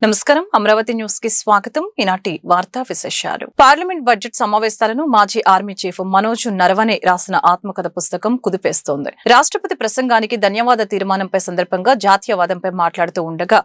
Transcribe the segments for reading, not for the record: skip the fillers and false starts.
నమస్కారం అమరావతి న్యూస్ కి స్వాగతం. ఈనాటి వార్తా విశేషాలు. పార్లమెంట్ బడ్జెట్ సమావేశాలను మాజీ ఆర్మీ చీఫ్ మనోజ్ నరవనే రాసిన ఆత్మకథ పుస్తకం కుదిపేస్తోంది. రాష్ట్రపతి ప్రసంగానికి ధన్యవాద తీర్మానంపై సందర్భంగా జాతీయవాదంపై మాట్లాడుతూ ఉండగా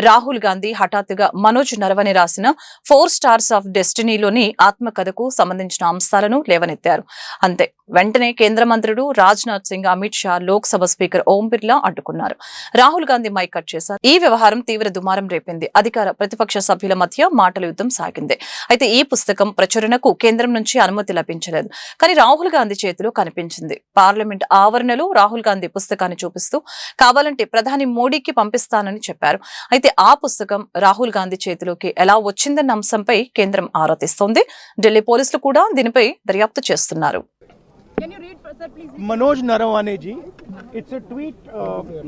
రాహుల్ గాంధీ హఠాత్తుగా మనోజ్ నరవనే రాసిన 4 స్టార్స్ ఆఫ్ డెస్టినీలోని ఆత్మకథకు సంబంధించిన అంశాలను లేవనెత్తారు. అంతే వెంటనే కేంద్ర మంత్రులు రాజ్నాథ్ సింగ్, అమిత్ షా, లోక్సభ స్పీకర్ ఓం బిర్లా అడ్డుకున్నారు. రాహుల్ గాంధీ మైక్ కట్ చేశారు. ఈ వ్యవహారం తీవ్ర దుమారం రేపింది. అధికార ప్రతిపక్ష సభ్యుల మధ్య మాటల యుద్ధం సాగింది. అయితే ఈ పుస్తకం ప్రచురణకు కేంద్రం నుంచి అనుమతి లభించలేదు. కానీ రాహుల్ గాంధీ చేతిలో కనిపించింది. పార్లమెంట్ ఆవరణలో రాహుల్ గాంధీ పుస్తకాన్ని చూపిస్తూ కావాలంటే ప్రధాని మోడీకి పంపిస్తానని చెప్పారు. అయితే ఆ పుస్తకం రాహుల్ గాంధీ చేతిలోకి ఎలా వచ్చిందన్న అంశంపై కేంద్రం ఆరా తీస్తోంది. ఢిల్లీ పోలీసులు కూడా దీనిపై దర్యాప్తు చేస్తున్నారు. Can you read, sir, please? Manoj Narawane ji, it's a tweet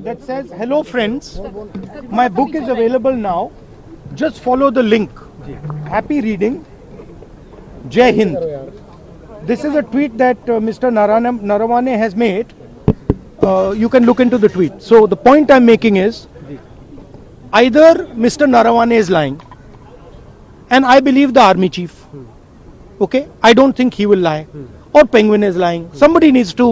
that says, "Hello friends, my book is available now. Just follow the link. Happy reading. Jai Hind." This is a tweet that Mr. Narawane has made. You can look into the tweet. So the point I'm making is, either Mr. Narawane is lying, and I believe the army chief. Okay, I don't think he will lie. Or Penguin is lying. Somebody needs to,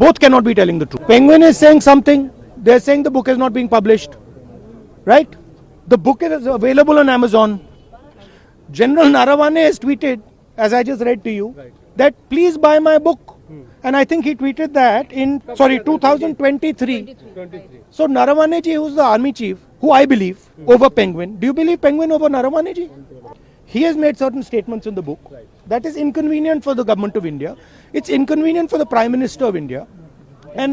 both cannot be telling the truth. Penguin is saying something, they're saying the book is not being published. Right? The book is available on Amazon. General Narawane has tweeted, as I just read to you, that please buy my book. And I think he tweeted that in, 2023. So Narawane ji, who's the army chief, who I believe, over Penguin. Do you believe Penguin over Narawane ji? He has made certain statements in the book that is inconvenient for the government of India. It's inconvenient for the Prime Minister of India. And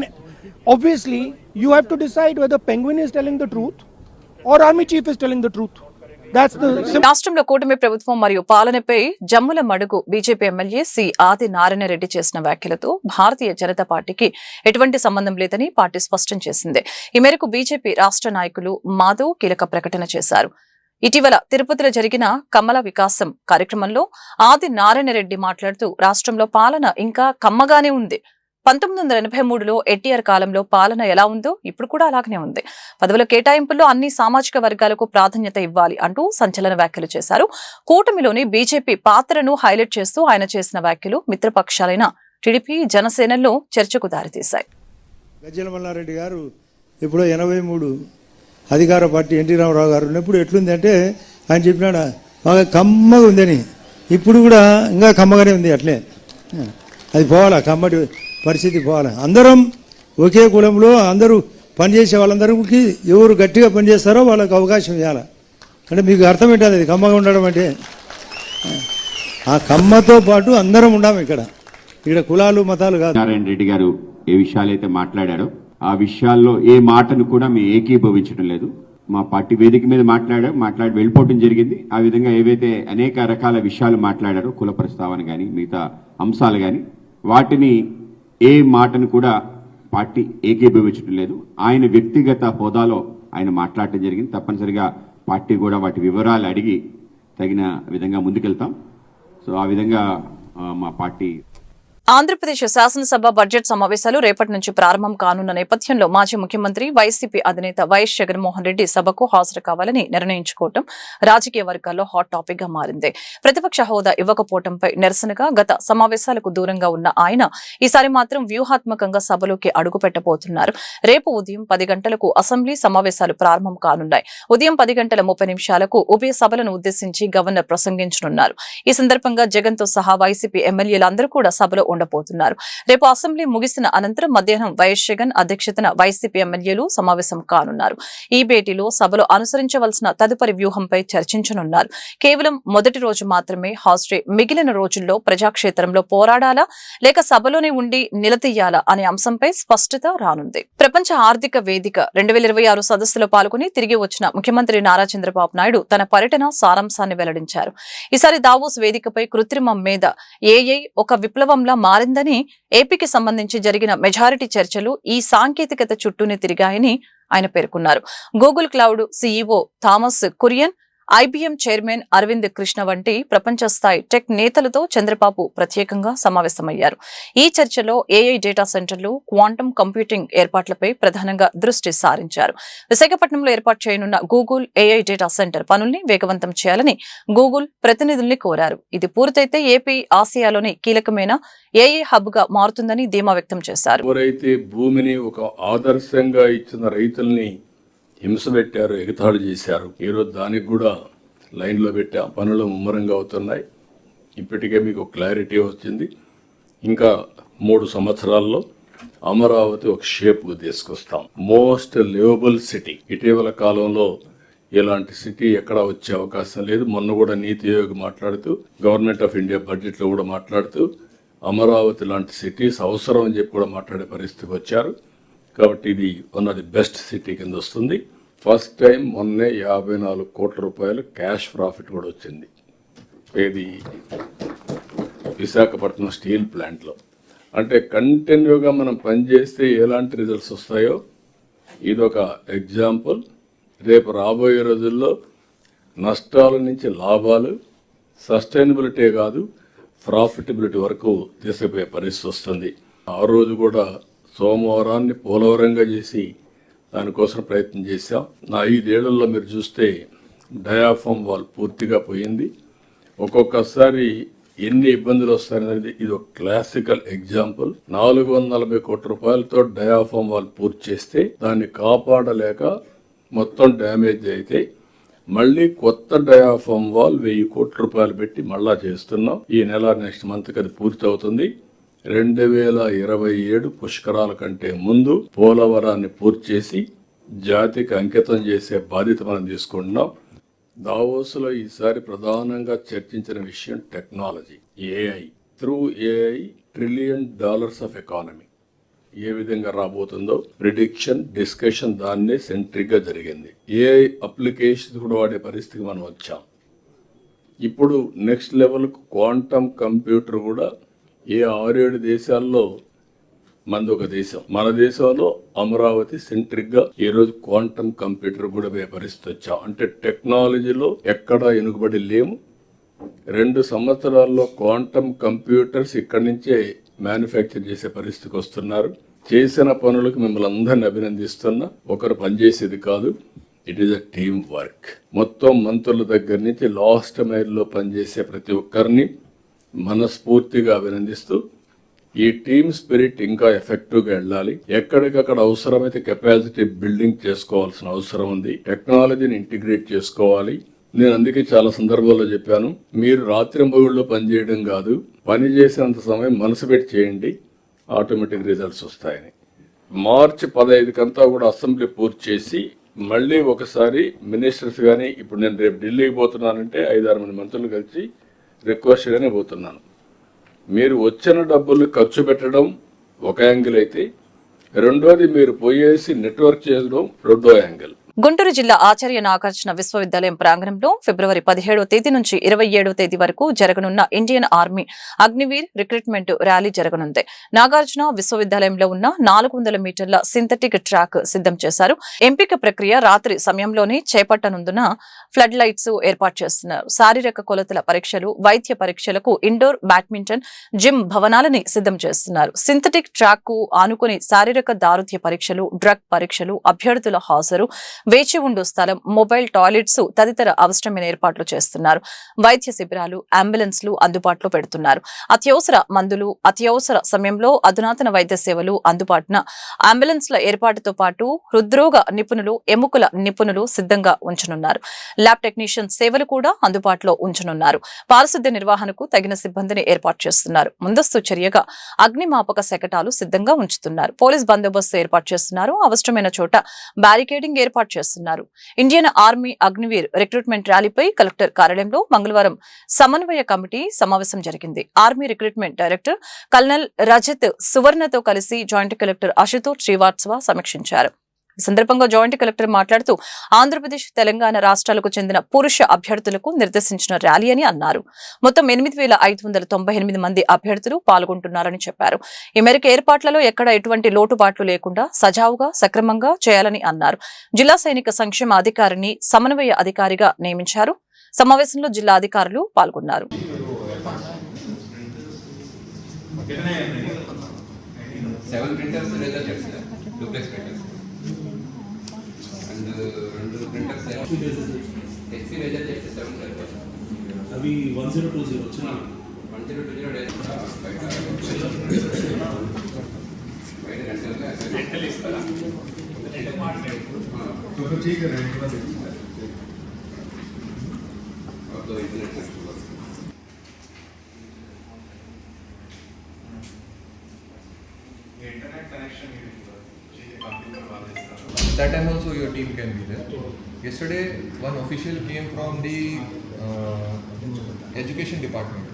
obviously, you have to decide whether Penguin is telling the truth or Army Chief is telling the truth. That's the రాష్ట్రంలో కూటమి ప్రభుత్వం మరియు పాలనపై జమ్ముల మడుగు BJP MLA C ఆది నారాయణ రెడ్డి చేసిన వ్యాఖ్యలతో భారతీయ జనతా పార్టీకి ఎటువంటి సంబంధం లేదని పార్టీ స్పష్టం చేసింది. ఈ మేరకు బీజేపీ రాష్ట్ర నాయకులు మాధవ్ కీలక ప్రకటన చేశారు. ఇటీవల తిరుపతిలో జరిగిన కమల వికాసం కార్యక్రమంలో ఆది నారాయణ రెడ్డి మాట్లాడుతూ రాష్ట్రంలో పాలన ఇంకా కమ్మగానే ఉంది. 1983లో ఎన్టీఆర్ కాలంలో పాలన ఎలా ఉందో ఇప్పుడు కూడా అలాగనే ఉంది. పదవుల కేటాయింపుల్లో అన్ని సామాజిక వర్గాలకు ప్రాధాన్యత ఇవ్వాలి అంటూ సంచలన వ్యాఖ్యలు చేశారు. కూటమిలోని బీజేపీ పాత్రను హైలైట్ చేస్తూ ఆయన చేసిన వ్యాఖ్యలు మిత్రపక్షాలైన టీడీపీ, జనసేనలో చర్చకు దారితీశాయి. గజ్జల మల్లారెడ్డి గారు ఇప్పుడు 83 అధికార పార్టీ ఎన్టీ రామారావు గారు ఉన్నప్పుడు ఎట్లుంది అంటే ఆయన చెప్పినాడు బాగా కమ్మగా ఉందని. ఇప్పుడు కూడా ఇంకా కమ్మగానే ఉంది. అట్లే అది పోవాలా, కమ్మటి పరిస్థితి పోవాలా. అందరం ఒకే కులంలో అందరూ పనిచేసే వాళ్ళందరికీ ఎవరు గట్టిగా పనిచేస్తారో వాళ్ళకి అవకాశం ఇవ్వాలి. అంటే మీకు అర్థం ఏంటది అది కమ్మగా ఉండడం అంటే? ఆ కమ్మతో పాటు అందరం ఉండాము ఇక్కడ కులాలు మతాలు కాదు. నారాయణ రెడ్డి గారు ఏ విషయాలైతే మాట్లాడారో ఆ విషయాల్లో ఏ మాటను కూడా మేము ఏకీభవించడం లేదు. మా పార్టీ వేదిక మీద మాట్లాడి వెళ్ళిపోవడం జరిగింది. ఆ విధంగా ఏవైతే అనేక రకాల విషయాలు మాట్లాడారో, కుల ప్రస్తావన కానీ మిగతా అంశాలు కానీ, వాటిని ఏ మాటను కూడా పార్టీ ఏకీభవించడం లేదు. ఆయన వ్యక్తిగత హోదాలో ఆయన మాట్లాడటం జరిగింది. తప్పనిసరిగా పార్టీ కూడా వాటి వివరాలు అడిగి తగిన విధంగా ముందుకెళ్తాం. సో ఆ విధంగా మా పార్టీ. ఆంధ్రప్రదేశ్ శాసనసభ బడ్జెట్ సమావేశాలు రేపటి నుంచి ప్రారంభం కానున్న నేపథ్యంలో మాజీ ముఖ్యమంత్రి వైసీపీ అధినేత వైఎస్ జగన్మోహన్ రెడ్డి సభకు హాజరు కావాలని నిర్ణయించుకోవడం రాజకీయ వర్గాల్లో హాట్ టాపిక్ గా మారింది. ప్రతిపక్ష హోదా ఇవ్వకపోవడంపై నిరసనగా గత సమావేశాలకు దూరంగా ఉన్న ఆయన ఈసారి మాత్రం వ్యూహాత్మకంగా సభలోకి అడుగుపెట్టబోతున్నారు. రేపు ఉదయం 10 గంటలకు అసెంబ్లీ సమావేశాలు ప్రారంభం కానున్నాయి. ఉదయం 10:30 ఉభయ సభలను ఉద్దేశించి గవర్నర్ ప్రసంగించనున్నారు. ఈ సందర్భంగా జగన్ తో సహా వైసీపీ ఎమ్మెల్యేలందరూ కూడా సభలో ఉండబోతున్నారు. రేపు అసెంబ్లీ ముగిసిన అనంతరం మధ్యాహ్నం వైఎస్ జగన్ అధ్యక్షతన వైసీపీ ఎమ్మెల్యేలు సమావేశం కానున్నారు. ఈ భేటీలో సభలో అనుసరించవలసిన తదుపరి వ్యూహంపై చర్చించనున్నారు. కేవలం మొదటి రోజు మాత్రమే హాజరై మిగిలిన రోజుల్లో ప్రజాక్షేత్రంలో పోరాడాలా లేక సభలోనే ఉండి నిలదీయాలా అనే అంశంపై స్పష్టత రానుంది. ప్రపంచ ఆర్థిక వేదిక 2026 సదస్సులో పాల్గొని తిరిగి వచ్చిన ముఖ్యమంత్రి నారా చంద్రబాబు నాయుడు తన పర్యటన సారాంశాన్ని వెల్లడించారు. ఈసారి దావోస్ వేదికపై కృత్రిమం మీద ఏఐ ఒక విప్లవంలా మారిందని, ఏపీకి సంబంధించి జరిగిన మెజారిటీ చర్చలు ఈ సాంకేతికత చుట్టూనే తిరిగాయని ఆయన పేర్కొన్నారు. Google cloud CEO Thomas Kurian IBM chairman Arvind Krishna వంటి ప్రపంచ స్థాయి టెక్ నేతలతో చంద్రబాబు ప్రత్యేకంగా సమావేశమయ్యారు. ఈ చర్చలో ఏఐ డేటా సెంటర్లు, క్వాంటమ్ కంప్యూటింగ్ ఏర్పాట్లపై ప్రధానంగా దృష్టి సారించారు. విశాఖపట్నంలో ఏర్పాటు చేయనున్న గూగుల్ ఏఐ డేటా సెంటర్ పనుల్ని వేగవంతం చేయాలని గూగుల్ ప్రతినిధుల్ని కోరారు. ఇది పూర్తయితే ఏపీ ఆసియాలోని కీలకమైన ఏఐ హబ్ గా మారుతుందని ధీమా వ్యక్తం చేశారు. ఎవరైతే భూమిని ఒక ఆదర్శంగా ఇచ్చిన రైతుల్ని హింస పెట్టారు, ఎగతాళి చేశారు, ఈరోజు దానికి కూడా లైన్లో పెట్టా. పనులు ముమ్మరంగా అవుతున్నాయి. ఇప్పటికే మీకు క్లారిటీ వచ్చింది. ఇంకా 3 సంవత్సరాల్లో అమరావతి ఒక షేప్కు తీసుకొస్తాం. Most liveable city. ఇటీవల కాలంలో ఇలాంటి సిటీ ఎక్కడా వచ్చే అవకాశం లేదు. మొన్న కూడా నీతి ఆయోగ్ మాట్లాడుతూ, గవర్నమెంట్ ఆఫ్ ఇండియా బడ్జెట్లో కూడా మాట్లాడుతూ అమరావతి లాంటి సిటీస్ అవసరం అని చెప్పి కూడా మాట్లాడే పరిస్థితికి వచ్చారు. కాబట్టి ఇది one of the best city కింద వస్తుంది. ఫస్ట్ టైం మొన్నే 54 కోట్ల రూపాయలు క్యాష్ ప్రాఫిట్ కూడా వచ్చింది. ఇది విశాఖపట్నం స్టీల్ ప్లాంట్లో. అంటే కంటిన్యూగా మనం పనిచేస్తే ఎలాంటి రిజల్ట్స్ వస్తాయో ఇదొక ఎగ్జాంపుల్. రేపు రాబోయే రోజుల్లో నష్టాల నుంచి లాభాలు, సస్టైనబిలిటీ కాదు ప్రాఫిటబిలిటీ వరకు తీసుకుపోయే పరిస్థితి వస్తుంది. ఆ రోజు కూడా సోమవారాన్ని పోలవరంగా చేసి దానికోసం ప్రయత్నం చేశాం. నా 5 ఏళ్లలో మీరు చూస్తే డయాఫామ్ వాల్ పూర్తిగా పోయింది. ఒక్కొక్కసారి ఎన్ని ఇబ్బందులు వస్తాయనేది ఇది ఒక క్లాసికల్ ఎగ్జాంపుల్. 440 కోట్ల రూపాయలతో డయాఫామ్ వాల్ పూర్తి చేస్తే దాన్ని కాపాడలేక మొత్తం డ్యామేజ్ అయితే మళ్ళీ కొత్త డయాఫామ్ వాల్ 1000 కోట్ల రూపాయలు పెట్టి మళ్ళా చేస్తున్నాం. ఈ నెల నెక్స్ట్ మంత్ అది పూర్తి అవుతుంది. 2027 పుష్కరాల కంటే ముందు పోలవరాన్ని పూర్తి చేసి జాతికి అంకితం చేసే బాధ్యత మనం తీసుకుంటున్నాం. దావోస్లో ఈసారి ప్రధానంగా చర్చించిన విషయం technology, AI. Through AI $1 trillion of economy ఏ విధంగా రాబోతుందో ప్రిడిక్షన్, డిస్కషన్ దాన్నే సెంట్రిక్ గా జరిగింది. ఏఐ అప్లికేషన్ కూడా వాడే పరిస్థితికి మనం వచ్చాం. ఇప్పుడు నెక్స్ట్ లెవెల్ క్వాంటమ్ కంప్యూటర్ కూడా 6-7 దేశాల్లో మనది ఒక దేశం. మన దేశంలో అమరావతి సెంట్రిక్ గా ఈ రోజు క్వాంటమ్ కంప్యూటర్ కూడా పరిస్థితి వచ్చాం. అంటే టెక్నాలజీలో ఎక్కడా వెనుకబడి లేము. 2 సంవత్సరాల్లో క్వాంటమ్ కంప్యూటర్స్ ఇక్కడి నుంచే మ్యానుఫ్యాక్చర్ చేసే పరిస్థితికి వస్తున్నారు. చేసిన పనులకు మిమ్మల్ని అందరిని అభినందిస్తున్నా. ఒకరు పనిచేసేది కాదు, it is a team work. మొత్తం మంత్రుల దగ్గర నుంచి లాస్ట్ మైల్లో పనిచేసే ప్రతి ఒక్కరిని మనస్ఫూర్తిగా అభినందిస్తూ ఈ టీమ్ స్పిరిట్ ఇంకా ఎఫెక్టివ్గా వెళ్ళాలి. ఎక్కడికక్కడ అవసరమైతే కెపాసిటీ బిల్డింగ్ చేసుకోవాల్సిన అవసరం ఉంది. టెక్నాలజీని ఇంటిగ్రేట్ చేసుకోవాలి. నేను అందుకే చాలా సందర్భాల్లో చెప్పాను, మీరు రాత్రింబగళ్ళలో పనిచేయడం కాదు, పని చేసినంత సమయం మనసు పెట్టి చేయండి, ఆటోమేటిక్ రిజల్ట్స్ వస్తాయని. మార్చి 15 కంతా కూడా అసెంబ్లీ పూర్తి చేసి మళ్ళీ ఒకసారి మినిస్టర్స్ కానీ, ఇప్పుడు నేను రేపు ఢిల్లీకి పోతున్నానంటే 5-6 మంది మంత్రులు కలిసి రిక్వెస్ట్గానే పోతున్నాను. మీరు వచ్చిన డబ్బులు ఖర్చు పెట్టడం ఒక యాంగిల్ అయితే, రెండోది మీరు పోయేసి నెట్వర్క్ చేయడం రెండో యాంగిల్. గుంటూరు జిల్లా ఆచార్య నాగార్జున విశ్వవిద్యాలయం ప్రాంగణంలో ఫిబ్రవరి 17వ తేదీ నుంచి 27వ తేదీ వరకు జరగనున్న Indian army Agniveer recruitment rally జరగనుంది. నాగార్జున విశ్వవిద్యాలయంలో ఉన్న 400 మీటర్ల సింథటిక్ ట్రాక్ సిద్ధం చేశారు. ఎంపిక ప్రక్రియ రాత్రి సమయంలోనే చేపట్టనుందున ఫ్లడ్ లైట్స్ ఏర్పాటు చేస్తున్నారు. శారీరక కొలతల పరీక్షలు, వైద్య పరీక్షలకు ఇండోర్ బ్యాడ్మింటన్, జిమ్ భవనాలని సిద్ధం చేస్తున్నారు. సింథటిక్ ట్రాక్ కు ఆనుకుని శారీరక దారుఢ్య పరీక్షలు, డ్రగ్ పరీక్షలు, అభ్యర్థుల హాజరు, వేచి ఉండు స్థలం, మొబైల్ టాయిలెట్స్ తదితర అవసరమైన ఏర్పాట్లు చేస్తున్నారు. వైద్య శిబిరాలు, అంబులెన్స్లు అందుబాటులో పెడుతున్నారు. అత్యవసర మందులు, అత్యవసర సమయంలో అధునాతన వైద్య సేవలు అందుబాటున అంబులెన్స్ల ఏర్పాటుతో పాటు హృద్రోగ నిపుణులు, ఎముకల నిపుణులు సిద్ధంగా ఉంచనున్నారు. ల్యాబ్ టెక్నీషియన్ సేవలు కూడా అందుబాటులో ఉంచనున్నారు. పారిశుద్ధ్య నిర్వహణకు తగిన సిబ్బందిని ఏర్పాటు చేస్తున్నారు. ముందస్తు చర్యగా అగ్నిమాపక శకటాలు సిద్ధంగా ఉంచుతున్నారు. పోలీస్ బందోబస్తు ఏర్పాటు చేస్తున్నారు. అవసరమైన చోట బ్యారికేడింగ్ ఏర్పాటు చేస్తున్నారు. ఇండియన్ ఆర్మీ అగ్నివీర్ రిక్రూట్మెంట్ ర్యాలీపై కలెక్టర్ కార్యాలయంలో మంగళవారం సమన్వయ కమిటీ సమావేశం జరిగింది. Army recruitment director colonel Rajat సువర్ణతో కలిసి జాయింట్ కలెక్టర్ అశుతోష్ శ్రీవాత్సవ సమీక్షించారు. ఈ సందర్భంగా జాయింట్ కలెక్టర్ మాట్లాడుతూ ఆంధ్రప్రదేశ్, తెలంగాణ రాష్ట్రాలకు చెందిన పురుష అభ్యర్థులకు నిర్దేశించిన ర్యాలీ అని అన్నారు. మొత్తం 8,598 మంది అభ్యర్థులు పాల్గొంటున్నారని చెప్పారు. ఈ మేరకు ఏర్పాట్లలో ఎక్కడ ఎటువంటి లోటుపాట్లు లేకుండా సజావుగా, సక్రమంగా చేయాలని అన్నారు. జిల్లా సైనిక సంక్షేమ అధికారిని సమన్వయ అధికారిగా నియమించారు. సమావేశంలో జిల్లా అధికారులు పాల్గొన్నారు. Seven printers laser jets, duplex printers, and two printers. HP laser jets 7 printers. अभी 1020 వచ్చినా 1020 days. Rental ఇస్తారా? ठीक है तो internet That time also your team can be there. Yesterday, one official came from the education department.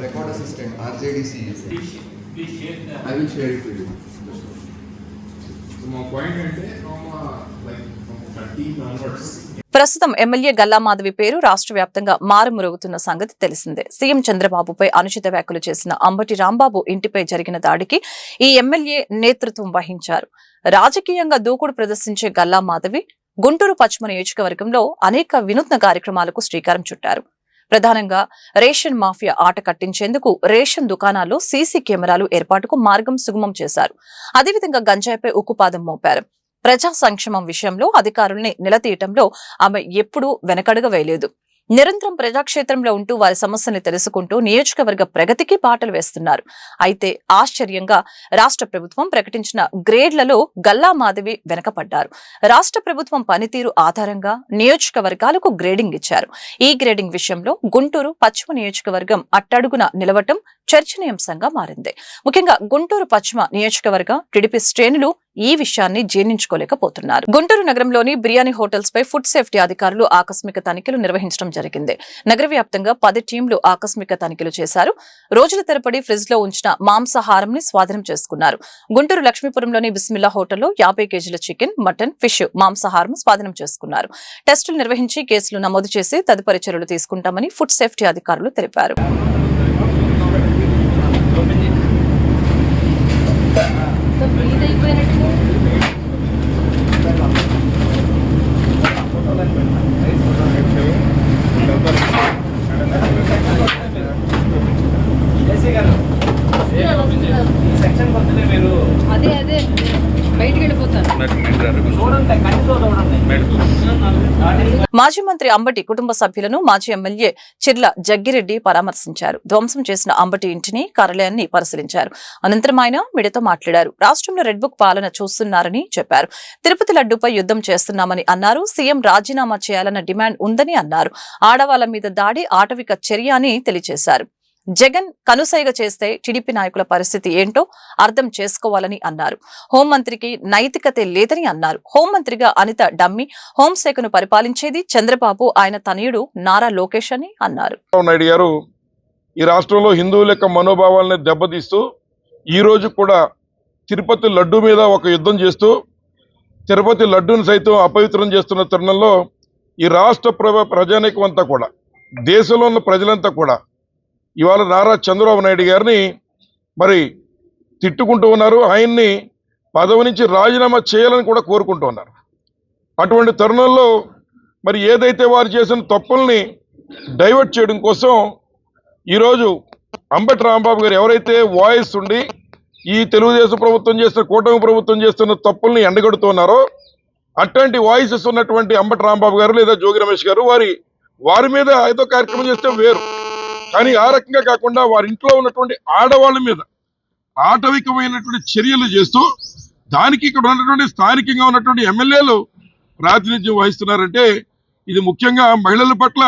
Record assistant, RJDC. I will share it with you. So my point అంటే from like from 13 onwards. ప్రస్తుతం MLA Galla Madhavi పేరు రాష్ట్ర వ్యాప్తంగా మారుమరుగుతున్న సంగతి తెలిసిందే. CM చంద్రబాబుపై అనుచిత వ్యాఖ్యలు చేసిన అంబటి రాంబాబు ఇంటిపై జరిగిన దాడికి ఈ ఎమ్మెల్యే నేతృత్వం వహించారు. రాజకీయంగా దూకుడు ప్రదర్శించే గల్లా మాధవి గుంటూరు పశ్చిమ నియోజకవర్గంలో అనేక వినూత్న కార్యక్రమాలకు శ్రీకారం చుట్టారు. ప్రధానంగా రేషన్ మాఫియా ఆట కట్టించేందుకు రేషన్ దుకాణాల్లో సీసీ కెమెరాలు ఏర్పాటుకు మార్గం సుగమం చేశారు. అదేవిధంగా గంజాయిపై ఉక్కుపాదం మోపారు. ప్రజా సంక్షేమం విషయంలో అధికారుల్ని నిలదీయటంలో ఆమె ఎప్పుడూ వెనకడుగ వేయలేదు. నిరంతరం ప్రజాక్షేత్రంలో ఉంటూ వారి సమస్యల్ని తెలుసుకుంటూ నియోజకవర్గ ప్రగతికి బాటలు వేస్తున్నారు. అయితే ఆశ్చర్యంగా రాష్ట్ర ప్రభుత్వం ప్రకటించిన గ్రేడ్లలో గల్లా మాధవి వెనకపడ్డారు. రాష్ట్ర ప్రభుత్వం పనితీరు ఆధారంగా నియోజకవర్గాలకు గ్రేడింగ్ ఇచ్చారు. ఈ గ్రేడింగ్ విషయంలో గుంటూరు పశ్చిమ నియోజకవర్గం అట్టడుగున నిలవటం చర్చనీయాంశంగా మారింది. ముఖ్యంగా గుంటూరు పశ్చిమ నియోజకవర్గ టీడీపీ శ్రేణులు ఈ విషయాన్ని జీర్ణించుకోలేకపోతున్నారు. గుంటూరు నగరంలోని బిర్యానీ హోటల్స్ పై ఫుడ్ సేఫ్టీ అధికారులు ఆకస్మిక తనిఖీలు నిర్వహించడం జరిగింది. నగర వ్యాప్తంగా 10 టీంలు ఆకస్మిక తనిఖీలు చేశారు. రోజుల తరబడి ఫ్రిడ్జ్ లో ఉంచిన మాంసాహారం ని స్వాధీనం చేసుకున్నారు. గుంటూరు లక్ష్మీపురంలోని బిస్మిల్లా హోటల్లో 50 కేజీల చికెన్, మటన్, ఫిష్ మాంసాహారం స్వాధీనం చేసుకున్నారు. టెస్టులు నిర్వహించి కేసులు నమోదు చేసి తదుపరి చర్యలు తీసుకుంటామని ఫుడ్ సేఫ్టీ అధికారులు తెలిపారు. అదే బయటికి వెళ్ళిపోతాను. మాజీ మంత్రి అంబటి కుటుంబ సభ్యులను మాజీ ఎమ్మెల్యే చిర్ల జగ్గిరెడ్డి పరామర్శించారు. ధ్వంసం చేసిన అంబటి ఇంటిని, కార్యాలయాన్ని పరిశీలించారు. అనంతరం ఆయన మీడియాతో మాట్లాడారు. రాష్ట్రంలో రెడ్ బుక్ పాలన చూస్తున్నారని చెప్పారు. తిరుపతి లడ్డూపై యుద్ధం చేస్తున్నామని అన్నారు. సీఎం రాజీనామా చేయాలన్న డిమాండ్ ఉందని అన్నారు. ఆడవాళ్ల మీద దాడి ఆటవిక చర్య అని తెలియజేశారు. జగన్ కనుసైగ చేస్తే టీడీపీ నాయకుల పరిస్థితి ఏంటో అర్థం చేసుకోవాలని అన్నారు. హోంమంత్రికి నైతికతే లేదని అన్నారు. హోంమంత్రిగా అనిత డమ్మి, హోంశాఖను పరిపాలించేది చంద్రబాబు, ఆయన తనయుడు నారా లోకేష్ అని అన్నారు. నాయుడు గారు ఈ రాష్ట్రంలో హిందువుల యొక్క మనోభావాలను దెబ్బతీస్తూ ఈ రోజు కూడా తిరుపతి లడ్డు మీద ఒక యుద్ధం చేస్తూ తిరుపతి లడ్డూను సైతం అపవిత్రం చేస్తున్న తరుణంలో ఈ రాష్ట్ర ప్రజానీకం అంతా కూడా, దేశంలో ఉన్న ప్రజలంతా కూడా ఇవాళ నారా చంద్రబాబు నాయుడు గారిని మరి తిట్టుకుంటూ ఉన్నారు. ఆయన్ని పదవి నుంచి రాజీనామా చేయాలని కూడా కోరుకుంటూ ఉన్నారు. అటువంటి తరుణంలో మరి ఏదైతే వారు చేసిన తప్పుల్ని డైవర్ట్ చేయడం కోసం ఈరోజు అంబటి రాంబాబు గారు ఎవరైతే వాయిస్ ఉండి ఈ తెలుగుదేశం ప్రభుత్వం చేస్తున్న, కూటమి ప్రభుత్వం చేస్తున్న తప్పుల్ని ఎండగడుతున్నారో అట్లాంటి వాయిసెస్ ఉన్నటువంటి అంబటి రాంబాబు గారు లేదా జోగి రమేష్ గారు వారి మీద ఏదో కార్యక్రమం చేస్తే వేరు, కానీ ఆ రకంగా కాకుండా వారి ఇంట్లో ఉన్నటువంటి ఆడవాళ్ళ మీద ఆటవికమైనటువంటి చర్యలు చేస్తూ దానికి ఇక్కడ ఉన్నటువంటి స్థానికంగా ఉన్నటువంటి ఎమ్మెల్యేలు ప్రాతినిధ్యం వహిస్తున్నారంటే ఇది ముఖ్యంగా మహిళల పట్ల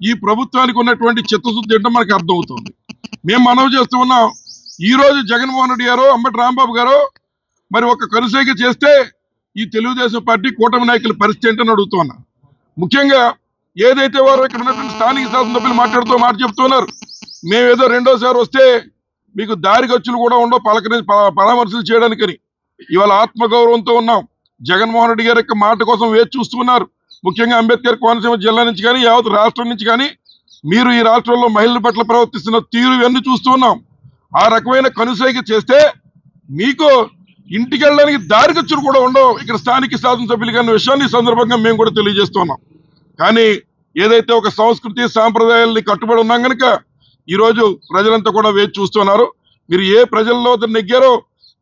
ఈ ప్రభుత్వానికి ఉన్నటువంటి చిత్తశుద్ధి ఏంటో మనకు అర్థమవుతుంది. మేము మనవి చేస్తూ ఉన్నాం. ఈ రోజు జగన్మోహన్ రెడ్డి గారు, అంబటి రాంబాబు గారు మరి ఒక కనుసైగ చేస్తే ఈ తెలుగుదేశం పార్టీ కూటమి నాయకుల పరిస్థితి ఏంటని అడుగుతున్నా. ముఖ్యంగా ఏదైతే వారు ఇక్కడ ఉన్నటువంటి స్థానిక శాసనసభ్యులు మాట చెప్తున్నారు, మేమేదో రెండోసారి వస్తే మీకు దారి ఖర్చులు కూడా ఉండవు పరామర్శలు చేయడానికని. ఇవాళ ఆత్మగౌరవంతో ఉన్నాం. జగన్మోహన్ రెడ్డి గారి యొక్క మాట కోసం వేచి చూస్తున్నారు. ముఖ్యంగా అంబేద్కర్ కోనసీమ జిల్లా నుంచి కానీ యావత్ రాష్ట్రం నుంచి కానీ మీరు ఈ రాష్ట్రంలో మహిళల పట్ల ప్రవర్తిస్తున్న తీరు ఇవన్నీ చూస్తూ ఉన్నాం. ఆ రకమైన కనుసైగ చేస్తే మీకు ఇంటికి వెళ్ళడానికి దారిగచ్చులు కూడా ఉండవు ఇక్కడ స్థానిక శాసనసభ్యులు అన్న విషయాన్ని ఈ సందర్భంగా మేము కూడా తెలియజేస్తున్నాం. కానీ ఏదైతే ఒక సంస్కృతి సాంప్రదాయాల్ని కట్టుబడి ఉన్నాం కనుక ఈరోజు ప్రజలంతా కూడా వేచి చూస్తున్నారు. మీరు ఏ ప్రజల్లో నెగ్గారో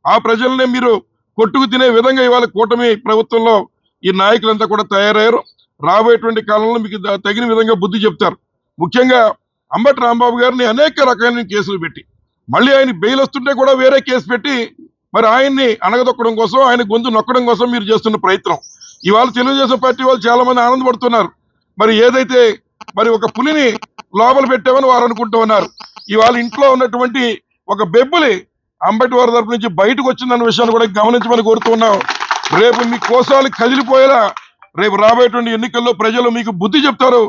ఆ ప్రజల్ని మీరు కొట్టుకు తినే విధంగా ఇవాళ కూటమి ప్రభుత్వంలో ఈ నాయకులంతా కూడా తయారయ్యారు. రాబోయేటువంటి కాలంలో మీకు తగిన విధంగా బుద్ధి చెప్తారు. ముఖ్యంగా అంబటి రాంబాబు గారిని అనేక రకాలైన కేసులు పెట్టి మళ్ళీ ఆయన బెయిల్ వస్తుంటే కూడా వేరే కేసు పెట్టి మరి ఆయన్ని అణగదొక్కడం కోసం ఆయన గొంతు నొక్కడం కోసం మీరు చేస్తున్న ప్రయత్నం. ఇవాళ తెలుగుదేశం పార్టీ వాళ్ళు చాలా మంది ఆనందపడుతున్నారు. మరి ఏదైతే మరి ఒక పులిని లోపల పెట్టామని వారు అనుకుంటూ ఉన్నారు. ఇవాళ ఇంట్లో ఉన్నటువంటి ఒక బెబ్బులి అంబటి వారి తరపు నుంచి బయటకు వచ్చిందన్న విషయాన్ని కూడా గమనించమని కోరుతున్నాం. రేపు మీ కోసాలు కదిలిపోయేలా రేపు రాబోయేటువంటి ఎన్నికల్లో ప్రజలు మీకు బుద్ధి చెప్తారు,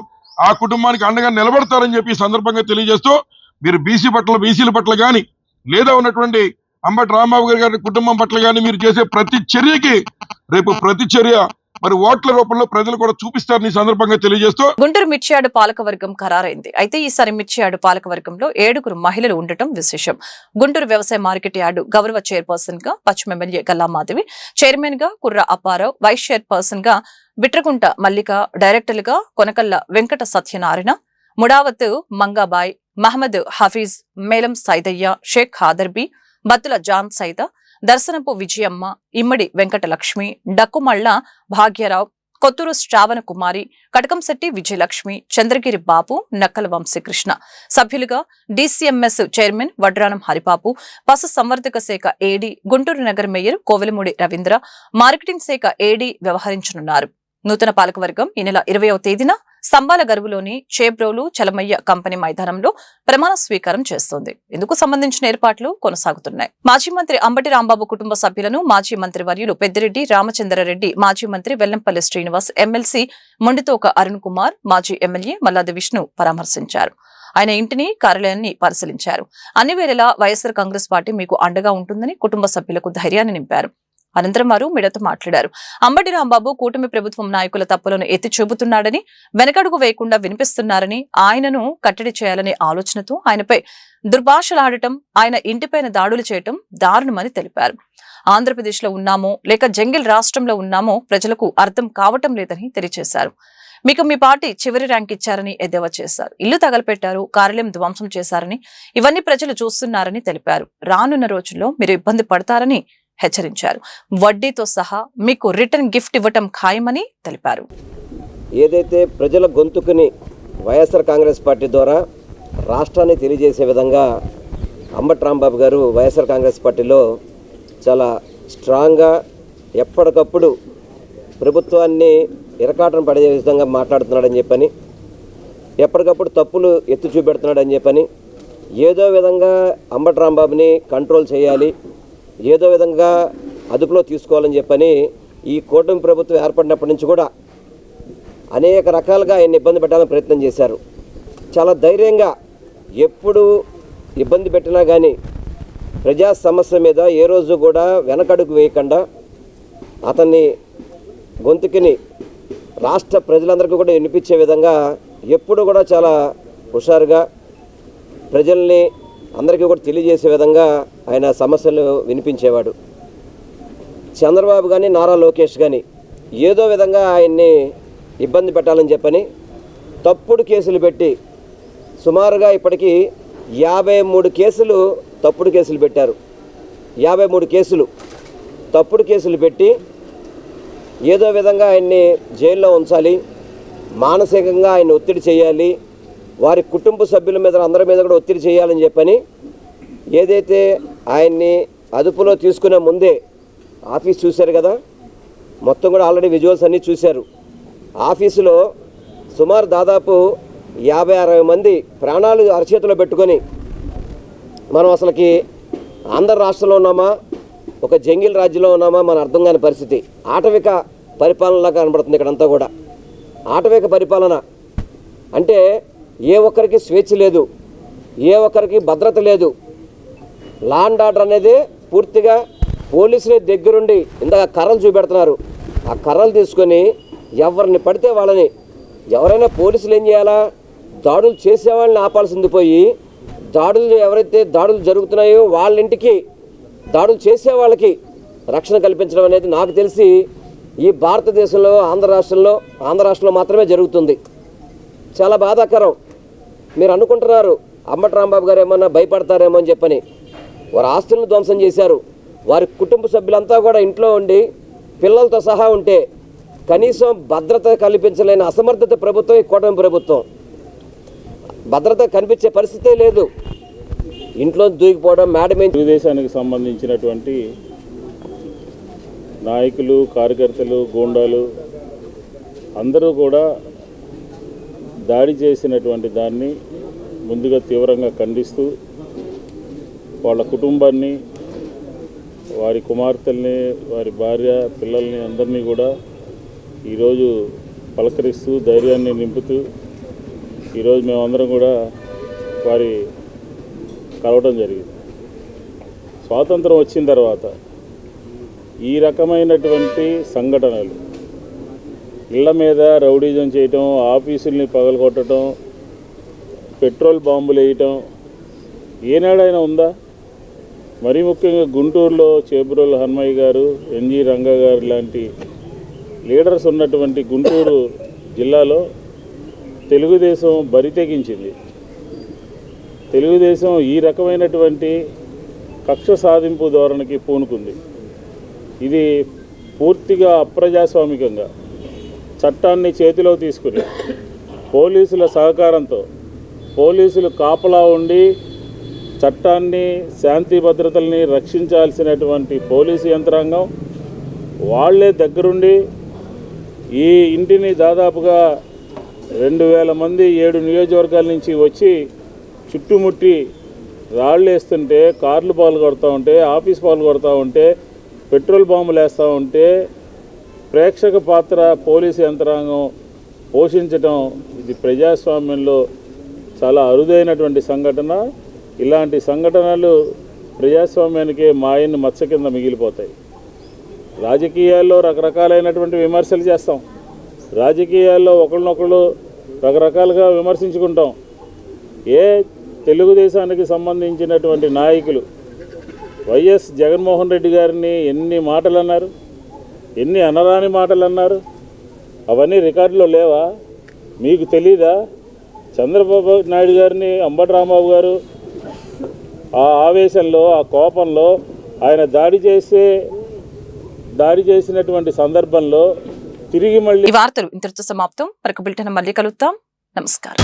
ఆ కుటుంబానికి అండగా నిలబడతారని చెప్పి ఈ సందర్భంగా తెలియజేస్తూ మీరు బీసీల పట్ల కానీ లేదా ఉన్నటువంటి అంబటి రాంబాబు గారి కుటుంబం పట్ల కానీ మీరు చేసే ప్రతి చర్యకి రేపు ప్రతి చర్య మరి ఓట్ల రూపంలో ప్రజలు కూడా చూపిస్తారని ఈ సందర్భంగా తెలియజేస్తూ గుంటూరు మిర్చియాడు పాలకవర్గం ఖరారైంది. అయితే ఈసారి మిర్చియాడు పాలకవర్గంలో 7 మహిళలు ఉండటం విశేషం. గుంటూరు వ్యవసాయ మార్కెట్ యార్డు గౌరవ చైర్పర్సన్ గా పశ్చిమ ఎమ్మెల్యే గల్లా మాధవి, చైర్మన్ గా కుర్ర అప్పారావు, వైస్ చైర్పర్సన్ గా బిట్రకుంట మల్లిక, డైరెక్టర్లుగా కొనకల్ల వెంకట సత్యనారాయణ, ముడావత్ మంగాబాయ్, మహమ్మద్ హఫీజ్, మేలం సైదయ్య, షేక్ హాదర్బీ, బత్తుల జాన్ సైద, దర్శనపు విజయమ్మ, ఇమ్మడి వెంకటలక్ష్మి, డక్కుమళ్ల భాగ్యరావు, కొత్తూరు శ్రావణ కుమారి, కటకంశెట్టి విజయలక్ష్మి, చంద్రగిరి బాబు, నక్కల వంశీకృష్ణ. సభ్యులుగా డీసీఎంఎస్ చైర్మన్ వడ్రానం హరిబాబు, పశు సంవర్ధక శాఖ ఏడీ, గుంటూరు నగర మేయర్ కోవెలమూడి రవీంద్ర, మార్కెటింగ్ శాఖ ఏడీ వ్యవహరించనున్నారు. నూతన పాలకవర్గం ఈ నెల 20వ తేదీన స్తంభాల గరువులోని చేబ్రోలు చలమయ్య కంపెనీ మైదానంలో ప్రమాణ స్వీకారం చేస్తోంది. ఇందుకు సంబంధించిన ఏర్పాట్లు కొనసాగుతున్నాయి. మాజీ మంత్రి అంబటి రాంబాబు కుటుంబ సభ్యులను మాజీ మంత్రి వర్యులు పెద్దిరెడ్డి రామచంద్రారెడ్డి, మాజీ మంత్రి వెల్లంపల్లి శ్రీనివాస్, ఎమ్మెల్సీ మొండితోక అరుణ్ కుమార్, మాజీ ఎమ్మెల్యే మల్లాది విష్ణు పరామర్శించారు. ఆయన ఇంటిని, కార్యాలయాన్ని పరిశీలించారు. అన్ని వేళలా వైఎస్ఆర్ కాంగ్రెస్ పార్టీ మీకు అండగా ఉంటుందని కుటుంబ సభ్యులకు ధైర్యాన్ని నింపారు. అనంతరం వారు మీడియాతో మాట్లాడారు. అంబటి రాంబాబు కూటమి ప్రభుత్వం నాయకుల తప్పులను ఎత్తి చూపుతున్నాడని, వెనకడుగు వేయకుండా వినిపిస్తున్నారని, ఆయనను కట్టడి చేయాలనే ఆలోచనతో ఆయనపై దుర్భాషలాడటం, ఆయన ఇంటిపైన దాడులు చేయటం దారుణమని తెలిపారు. ఆంధ్రప్రదేశ్ లో ఉన్నామో లేక జంగిల్ రాష్ట్రంలో ఉన్నామో ప్రజలకు అర్థం కావటం లేదని తెలియజేశారు. మీకు మీ పార్టీ చివరి ర్యాంక్ ఇచ్చారని ఎద్దేవా చేశారు. ఇల్లు తగలపెట్టారు, కార్యాలయం ధ్వంసం చేశారని, ఇవన్నీ ప్రజలు చూస్తున్నారని తెలిపారు. రానున్న రోజుల్లో మీరు ఇబ్బంది పడతారని హెచ్చరించారు. వడ్డీతో సహా మీకు రిటర్న్ గిఫ్ట్ ఇవ్వటం ఖాయమని తెలిపారు. ఏదైతే ప్రజల గొంతుకుని వైఎస్ఆర్ కాంగ్రెస్ పార్టీ ద్వారా రాష్ట్రాన్ని తెలియజేసే విధంగా అంబటి రాంబాబు గారు వైఎస్ఆర్ కాంగ్రెస్ పార్టీలో చాలా స్ట్రాంగ్గా ఎప్పటికప్పుడు ప్రభుత్వాన్ని ఇరకాటం పడే విధంగా మాట్లాడుతున్నాడని చెప్పని, ఎప్పటికప్పుడు తప్పులు ఎత్తి చూపెడుతున్నాడని చెప్పని, ఏదో విధంగా అంబటి రాంబాబుని కంట్రోల్ చేయాలి, ఏదో విధంగా అదుపులో తీసుకోవాలని చెప్పని ఈ కూటమి ప్రభుత్వం ఏర్పడినప్పటి నుంచి కూడా అనేక రకాలుగా ఆయన ఇబ్బంది పెట్టాలని ప్రయత్నం చేశారు. చాలా ధైర్యంగా ఎప్పుడు ఇబ్బంది పెట్టినా కానీ ప్రజా సమస్య మీద ఏ రోజు కూడా వెనకడుగు వేయకుండా అతన్ని గొంతుకిని రాష్ట్ర ప్రజలందరికీ కూడా వినిపించే విధంగా ఎప్పుడు కూడా చాలా హుషారుగా ప్రజల్ని అందరికీ కూడా తెలియజేసే విధంగా ఆయన సమస్యలు వినిపించేవాడు. చంద్రబాబు కానీ నారా లోకేష్ కానీ ఏదో విధంగా ఆయన్ని ఇబ్బంది పెట్టాలని చెప్పని తప్పుడు కేసులు పెట్టి సుమారుగా ఇప్పటికీ 53 కేసులు తప్పుడు కేసులు పెట్టారు. 53 కేసులు తప్పుడు కేసులు పెట్టి ఏదో విధంగా ఆయన్ని జైల్లో ఉంచాలి, మానసికంగా ఆయన ఒత్తిడి చేయాలి, వారి కుటుంబ సభ్యుల మీద అందరి మీద కూడా ఒత్తిడి చేయాలని చెప్పని ఏదైతే ఆయన్ని అదుపులో తీసుకునే ముందే ఆఫీస్ చూశారు కదా, మొత్తం కూడా ఆల్రెడీ విజువల్స్ అన్నీ చూశారు. ఆఫీసులో సుమారు దాదాపు 50-60 మంది ప్రాణాలు అరచేతిలో పెట్టుకొని మనం అసలుకి ఆంధ్ర రాష్ట్రంలో ఉన్నామా, ఒక జంగిల్ రాజ్యంలో ఉన్నామా మన అర్థం కాని పరిస్థితి. ఆటవిక పరిపాలనలా కనబడుతుంది ఇక్కడంతా కూడా. ఆటవిక పరిపాలన అంటే ఏ ఒక్కరికి స్వేచ్ఛ లేదు, ఏ ఒక్కరికి భద్రత లేదు. లా అండ్ ఆర్డర్ అనేది పూర్తిగా పోలీసులే దగ్గరుండి ఇందాక కర్రలు చూపెడుతున్నారు, ఆ కర్రలు తీసుకొని ఎవరిని పడితే వాళ్ళని, ఎవరైనా పోలీసులు ఏం చేయాలా, దాడులు చేసేవాళ్ళని ఆపాల్సింది పోయి ఎవరైతే దాడులు జరుగుతున్నాయో వాళ్ళ ఇంటికి దాడులు చేసే వాళ్ళకి రక్షణ కల్పించడం అనేది నాకు తెలిసి ఈ భారతదేశంలో ఆంధ్ర రాష్ట్రంలో మాత్రమే జరుగుతుంది. చాలా బాధాకరం. మీరు అనుకుంటున్నారు అంబటి రాంబాబు గారు ఏమన్నా భయపడతారేమో అని చెప్పని. వారి ఆస్తులను ధ్వంసం చేశారు. వారి కుటుంబ సభ్యులంతా కూడా ఇంట్లో ఉండి పిల్లలతో సహా ఉంటే కనీసం భద్రత కల్పించలేని అసమర్థత ప్రభుత్వం ఈ కూటమి ప్రభుత్వం. భద్రత కనిపించే పరిస్థితే లేదు. ఇంట్లో దూకిపోవడం, తెలుగుదేశానికి సంబంధించినటువంటి నాయకులు, కార్యకర్తలు, గూండాలు అందరూ కూడా దాడి చేసినటువంటి దాన్ని ముందుగా తీవ్రంగా ఖండిస్తూ వాళ్ళ కుటుంబాన్ని, వారి కుమార్తెల్ని, వారి భార్య, పిల్లల్ని అందరినీ కూడా ఈరోజు పలకరిస్తూ ధైర్యాన్ని నింపుతూ ఈరోజు మేమందరం కూడా వారి కలవడం జరిగింది. స్వాతంత్రం వచ్చిన తర్వాత ఈ రకమైనటువంటి సంఘటనలు, ఇళ్ల మీద రౌడీజం చేయటం, ఆఫీసుల్ని పగలగొట్టడం, పెట్రోల్ బాంబులు వేయటం ఏనాడైనా ఉందా? మరీ ముఖ్యంగా గుంటూరులో చేబ్రోలు హనుమయ్య గారు, ఎన్జి రంగా గారు లాంటి లీడర్స్ ఉన్నటువంటి గుంటూరు జిల్లాలో తెలుగుదేశం బరి తెగించింది. తెలుగుదేశం ఈ రకమైనటువంటి కక్ష సాధింపు ధోరణికి పూనుకుంది. ఇది పూర్తిగా అప్రజాస్వామికంగా చట్టాన్ని చేతిలో తీసుకుని పోలీసుల సహకారంతో, పోలీసులు కాపలా ఉండి చట్టాన్ని, శాంతి భద్రతల్ని రక్షించాల్సినటువంటి పోలీసు యంత్రాంగం వాళ్లే దగ్గరుండి ఈ ఇంటిని దాదాపుగా 2000 మంది 7 నియోజకవర్గాల నుంచి వచ్చి చుట్టుముట్టి రాళ్ళు వేస్తుంటే, కార్లు పాల్గొడతా ఉంటే, ఆఫీస్ పాల్గొడతా ఉంటే, పెట్రోల్ బాంబులు వేస్తూ ఉంటే ప్రేక్షక పాత్ర పోలీసు యంత్రాంగం పోషించడం ఇది ప్రజాస్వామ్యంలో చాలా అరుదైనటువంటి సంఘటన. ఇలాంటి సంఘటనలు ప్రజాస్వామ్యానికే మాయని మచ్చ కింద మిగిలిపోతాయి. రాజకీయాల్లో రకరకాలైనటువంటి విమర్శలు చేస్తాం, రాజకీయాల్లో ఒకళ్ళనొకళ్ళు రకరకాలుగా విమర్శించుకుంటాం. తెలుగుదేశానికి సంబంధించినటువంటి నాయకులు వైఎస్ జగన్మోహన్ రెడ్డి గారిని ఎన్ని మాటలు అన్నారు, ఎన్ని అనరాని మాటలు అన్నారు, అవన్నీ రికార్డులో లేవా? మీకు తెలీదా? చంద్రబాబు నాయుడు గారిని అంబటి రాంబాబు గారు ఆ ఆవేశంలో, ఆ కోపంలో ఆయన దాడి చేసినటువంటి సందర్భంలో తిరిగి మళ్ళీ. ఈ వార్తలు ఇంతటితో సమాప్తం. మరొక బులెటిన్ మళ్ళీ కలుద్దాం. నమస్కారం.